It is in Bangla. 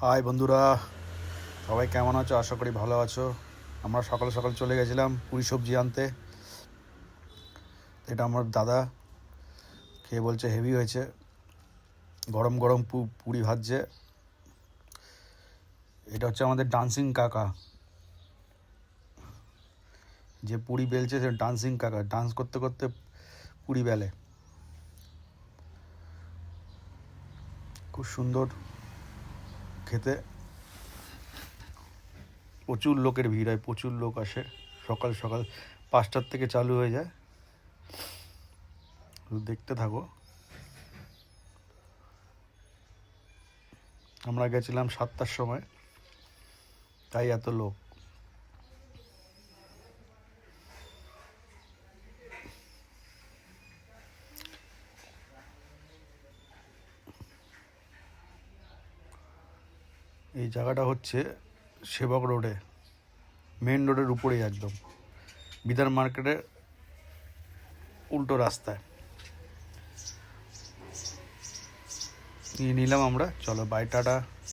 হাই বন্ধুরা, সবাই কেমন আছো? আশা করি ভালো আছো। আমরা সকাল সকাল চলে গেছিলাম পুরি সবজি আনতে। এটা আমার দাদা খেয়ে বলছে হেভি হয়েছে। গরম গরম পুরি ভাজছে। এটা হচ্ছে আমাদের ডান্সিং কাকা, যে পুরি বেলছে সে ডান্সিং কাকা, ডান্স করতে করতে পুরি বেলে। খুব সুন্দর খেতে। প্রচুর লোকের ভিড় হয়, প্রচুর লোক আসে। সকাল সকাল 5টার থেকে চালু হয়ে যায়। দেখতে থাকো। আমরা গেছিলাম 7টার সময়, তাই এত লোক। এই জায়গাটা হচ্ছে সেবক রোডে, মেন রোডের উপরেই একদম, বিধান মার্কেটের উল্টো রাস্তায়। নিয়ে নিলাম আমরা। চলো বাই, টাটা।